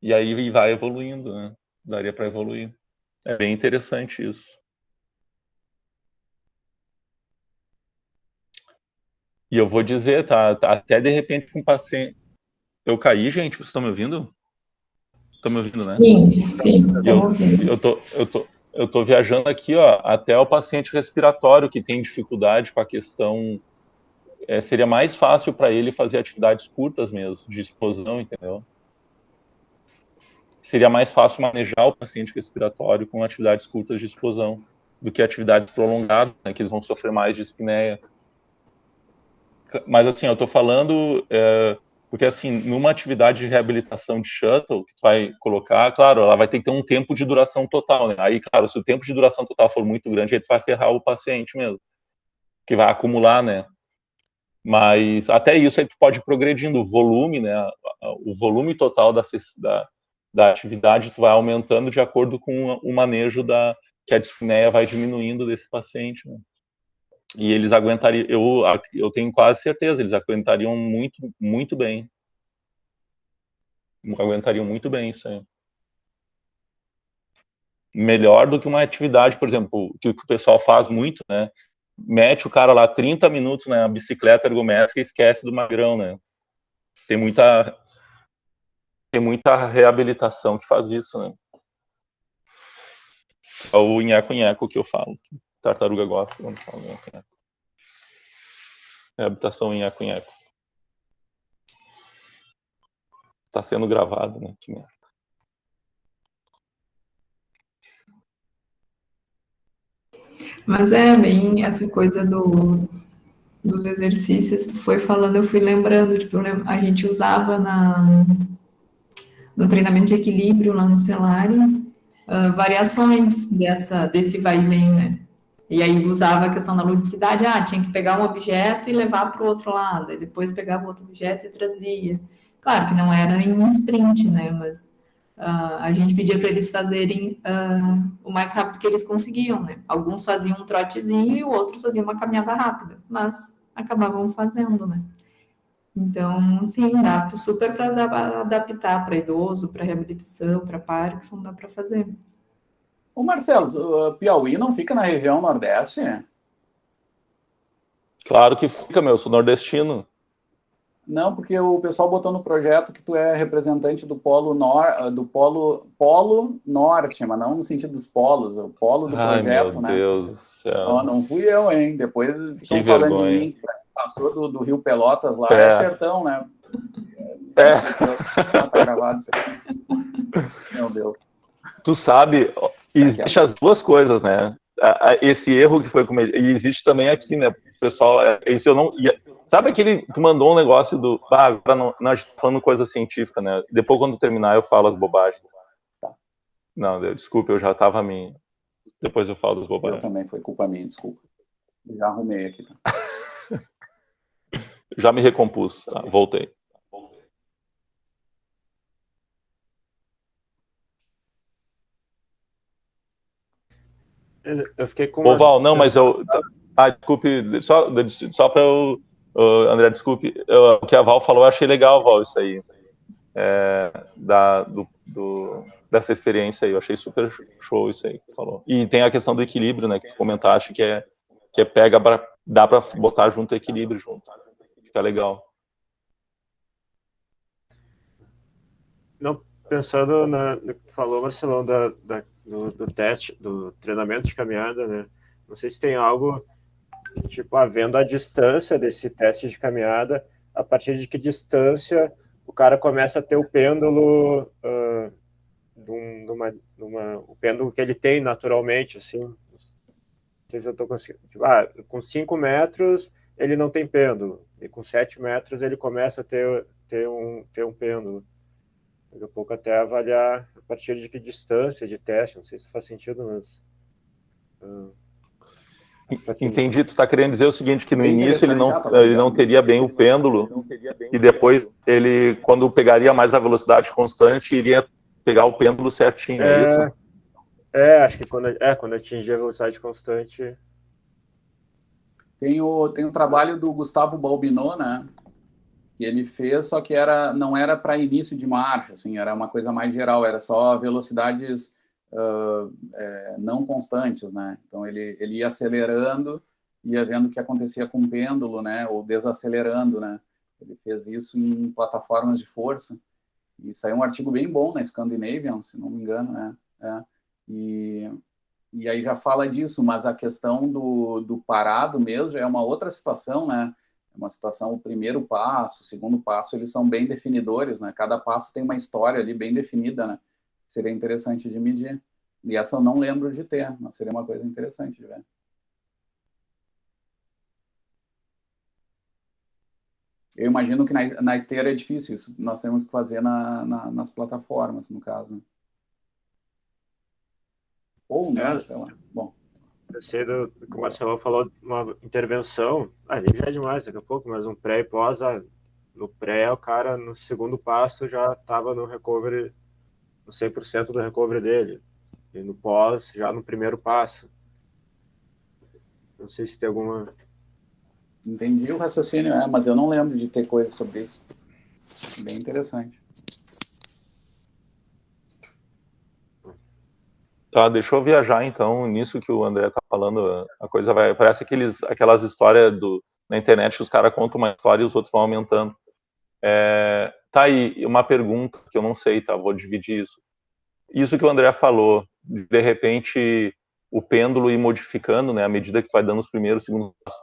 e aí vai evoluindo, né, daria para evoluir. É bem interessante isso. E eu vou dizer, tá, até de repente com um paciente... Eu caí, gente, vocês estão me ouvindo? Estão me ouvindo, né? Sim, estamos ouvindo. Eu tô viajando aqui, ó, até o paciente respiratório que tem dificuldade com a questão... seria mais fácil para ele fazer atividades curtas mesmo, de explosão, entendeu? Seria mais fácil manejar o paciente respiratório com atividades curtas de explosão do que atividades prolongadas, né, que eles vão sofrer mais de espineia. Mas, assim, eu tô falando... porque, assim, numa atividade de reabilitação de shuttle, que tu vai colocar, claro, ela vai ter que ter um tempo de duração total, né? Aí, claro, se o tempo de duração total for muito grande, aí tu vai ferrar o paciente mesmo, que vai acumular, né? Mas até isso aí tu pode ir progredindo. O volume, né? O volume total da atividade tu vai aumentando de acordo com o manejo que a dispneia vai diminuindo desse paciente, né? E eles aguentariam, eu tenho quase certeza, eles aguentariam muito, muito bem. Aguentariam muito bem isso aí. Melhor do que uma atividade, por exemplo, que o pessoal faz muito, né? Mete o cara lá 30 minutos na bicicleta ergométrica e esquece do magrão, né? Tem muita reabilitação que faz isso, né? É o nheco-nheco que eu falo. Tartaruga gosta quando fala nheco-nheco. Reabilitação nheco-nheco. Tá sendo gravado, né? Que merda. Mas é bem essa coisa dos exercícios, tu foi falando, eu fui lembrando, tipo, a gente usava no treinamento de equilíbrio lá no Celari, variações desse vai e vem, né? E aí usava a questão da ludicidade, tinha que pegar um objeto e levar para o outro lado, e depois pegava outro objeto e trazia. Claro que não era em sprint, né? Mas a gente pedia para eles fazerem o mais rápido que eles conseguiam, né? Alguns faziam um trotezinho e outros faziam uma caminhada rápida, mas acabavam fazendo, né? Então, sim, dá super para adaptar para idoso, para reabilitação, para Parkinson, dá para fazer. Ô Marcelo, Piauí não fica na região Nordeste? Claro que fica, meu, eu sou nordestino. Não, porque o pessoal botou no projeto que tu é representante do polo norte, mas não no sentido dos polos, o polo do projeto, né? Ai, meu Deus do céu. Não fui eu, hein? Depois ficam falando de mim. Passou do Rio Pelotas lá, é sertão, né? Meu Deus, tá gravado isso aqui. Meu Deus. Tu sabe, existe as duas coisas, né? Esse erro que foi cometido, e existe também aqui, né? Pessoal, isso eu não... Sabe aquele... Tu mandou um negócio do... agora não, a gente tá falando coisa científica, né? Depois, quando terminar, eu falo as bobagens. Tá. Não, desculpa, eu já tava me... Depois eu falo das bobagens. Eu também, foi culpa minha, desculpa. Já arrumei aqui, tá? Já me recompus, tá? Voltei. Eu fiquei com Val, não, mas eu... desculpe, só para eu André, desculpe, o que a Val falou, eu achei legal, Val, isso aí. Dessa experiência aí, eu achei super show isso aí que tu falou. E tem a questão do equilíbrio, né, que tu comentaste, que dá para botar junto o equilíbrio junto. Fica legal. Não, pensando no que tu falou, Marcelão, do teste, do treinamento de caminhada, né? Não sei se tem algo, tipo, havendo a distância desse teste de caminhada, a partir de que distância o cara começa a ter o pêndulo, o pêndulo que ele tem naturalmente, assim. Não sei se eu tô conseguindo. Tipo, com 5 metros ele não tem pêndulo, e com 7 metros ele começa a ter um pêndulo. Daqui a pouco até avaliar a partir de que distância de teste, não sei se faz sentido, mas... Entendi, tu está querendo dizer o seguinte, que no Bem início ele interessante, não teria bem o pêndulo, e depois ele, quando pegaria mais a velocidade constante, iria pegar o pêndulo certinho, é isso? Acho que quando atingir a velocidade constante... Tem o trabalho do Gustavo Balbinot, né? Que ele fez, só que não era para início de marcha, assim, era uma coisa mais geral, era só velocidades não constantes, né? Então ele ia acelerando, ia vendo o que acontecia com o pêndulo, né? Ou desacelerando, né? Ele fez isso em plataformas de força. E saiu um artigo bem bom na Scandinavian, se não me engano, né? E aí já fala disso, mas a questão do parado mesmo é uma outra situação, né? É uma situação, o primeiro passo, o segundo passo, eles são bem definidores, né? Cada passo tem uma história ali bem definida, né? Seria interessante de medir. E essa eu não lembro de ter, mas seria uma coisa interessante de ver. Eu imagino que na esteira é difícil isso. Nós temos que fazer nas plataformas, no caso. Ou não, sei lá. Bom. Eu sei que o Marcelo falou de uma intervenção, ali já é demais daqui a pouco, mas um pré e pós, no pré o cara no segundo passo já estava no recovery, no 100% do recovery dele, e no pós já no primeiro passo. Não sei se tem alguma... Entendi o raciocínio, mas eu não lembro de ter coisa sobre isso. Bem interessante. Tá, deixa eu viajar então nisso que o André tá falando. A coisa vai. Parece aquelas histórias na internet que os caras contam uma história e os outros vão aumentando. Tá aí, uma pergunta que eu não sei, tá? Vou dividir isso. Isso que o André falou, de repente o pêndulo ir modificando, né, à medida que tu vai dando os primeiros, segundos passos.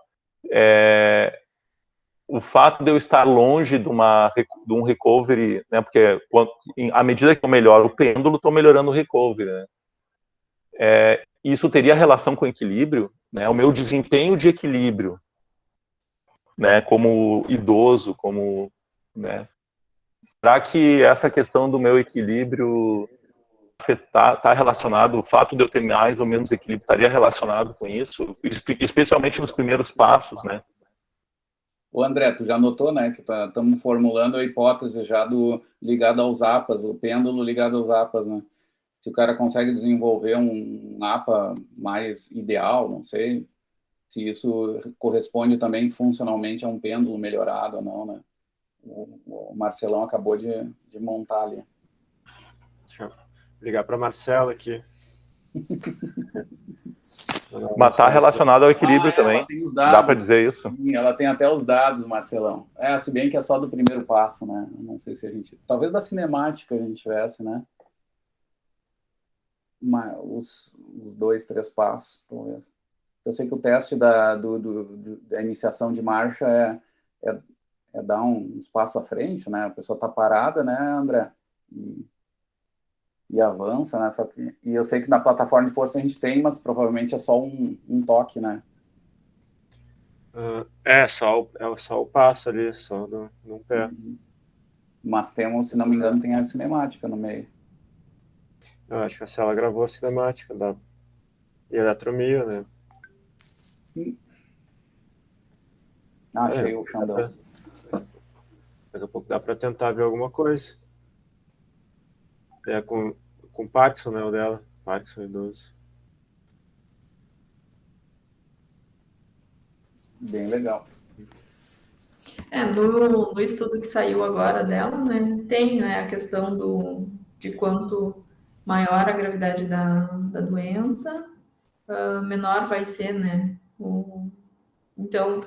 O fato de eu estar longe de um recovery, né, porque à medida que eu melhoro o pêndulo, estou melhorando o recovery, né? Isso teria relação com equilíbrio, né? O meu desempenho de equilíbrio, né? Como idoso, né? Será que essa questão do meu equilíbrio está relacionado, o fato de eu ter mais ou menos equilíbrio estaria relacionado com isso, especialmente nos primeiros passos, né? O André, tu já notou, né, que estamos formulando a hipótese já ligado aos APAs, o pêndulo ligado aos APAs, né? Se o cara consegue desenvolver um APA mais ideal, não sei, se isso corresponde também funcionalmente a um pêndulo melhorado ou não, né? O Marcelão acabou de montar ali. Deixa eu ligar para Marcela aqui. Mas está relacionado ao equilíbrio também. Dá para dizer isso? Sim, ela tem até os dados, Marcelão. Se bem que é só do primeiro passo, né? Não sei se a gente... Talvez da cinemática a gente tivesse, né? Os 2, 3 passos, talvez. Eu sei que o teste da iniciação de marcha é dar uns passos à frente, né? A pessoa está parada, né, André? E avança, né? E eu sei que na plataforma de força a gente tem, mas provavelmente é só um toque, né? Só o passo ali, só num pé. Mas temos, se não me engano, tem a cinemática no meio. Eu acho que a Marcela gravou a cinemática da eletromio, né? Achei o Xandão. Daqui a pouco dá para tentar ver alguma coisa. Com Parkinson, né, o dela. Parkinson idoso. Bem legal. No estudo que saiu agora dela, né, tem, né, a questão de quanto maior a gravidade da doença, menor vai ser, né, então,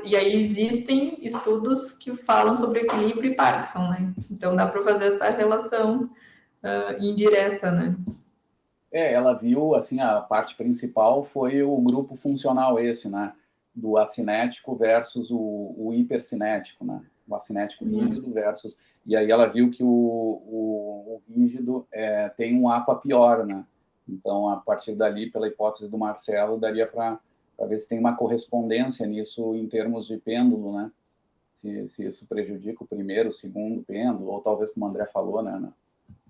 e aí existem estudos que falam sobre equilíbrio e Parkinson, né, então dá para fazer essa relação indireta, né. Ela viu, assim, a parte principal foi o grupo funcional esse, né? Do acinético versus o hipercinético, né? O acinético rígido versus... E aí ela viu que o rígido tem um APA pior, né? Então, a partir dali, pela hipótese do Marcelo, daria para ver se tem uma correspondência nisso em termos de pêndulo, né? Se isso prejudica o primeiro, o segundo pêndulo, ou talvez, como o André falou, né?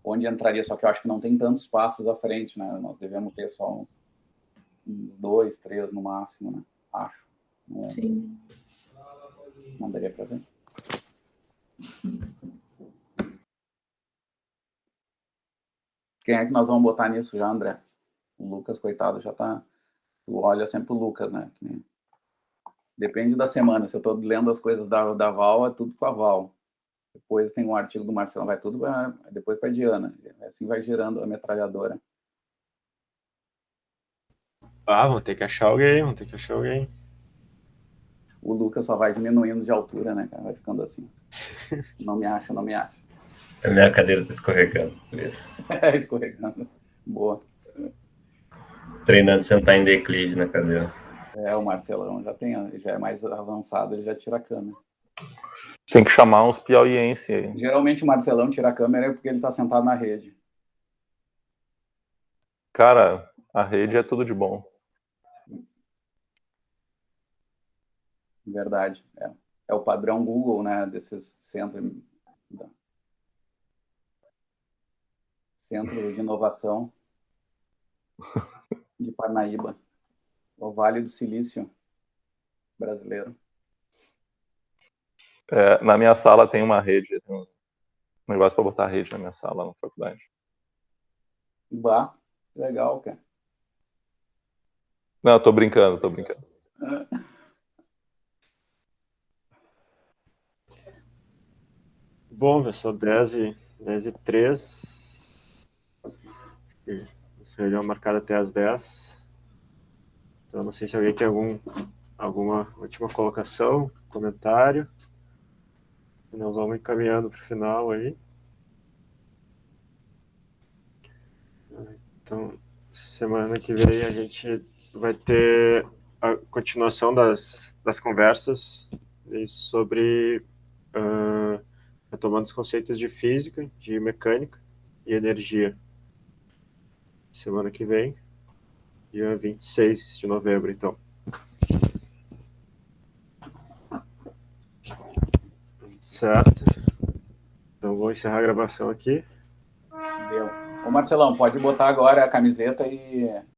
Onde entraria, só que eu acho que não tem tantos passos à frente, né? Nós devemos ter só uns 2, 3 no máximo, né? Acho. Sim. Não daria para ver. Quem é que nós vamos botar nisso já, André? O Lucas, coitado, já tá... Tu olha sempre o Lucas, né? Depende da semana. Se eu tô lendo as coisas da Val, é tudo com a Val. Depois tem um artigo do Marcelo, vai tudo depois para a Diana. Assim vai girando a metralhadora. Vamos ter que achar alguém, O Lucas só vai diminuindo de altura, né, cara? Vai ficando assim. Não me acha. A minha cadeira tá escorregando, por isso. Escorregando. Boa. Treinando sentar em declive na cadeira. O Marcelão já é mais avançado, ele já tira a câmera. Tem que chamar uns piauiense aí. Geralmente o Marcelão tira a câmera porque ele tá sentado na rede. Cara, a rede é tudo de bom. Verdade. É o padrão Google, né? Desses centros de inovação de Parnaíba. O Vale do Silício brasileiro. Na minha sala tem uma rede, tem um negócio para botar rede na minha sala na faculdade. Bah, legal, cara. Não, tô brincando. Bom, pessoal, 10h03. Essa reunião marcada até às 10. Então, não sei se alguém tem alguma última colocação, comentário. Senão vamos encaminhando para o final aí. Então, semana que vem a gente vai ter a continuação das conversas sobre retomando os conceitos de física, de mecânica e energia. Semana que vem, dia 26 de novembro, então. Certo. Então, vou encerrar a gravação aqui. Deu. Ô, Marcelão, pode botar agora a camiseta e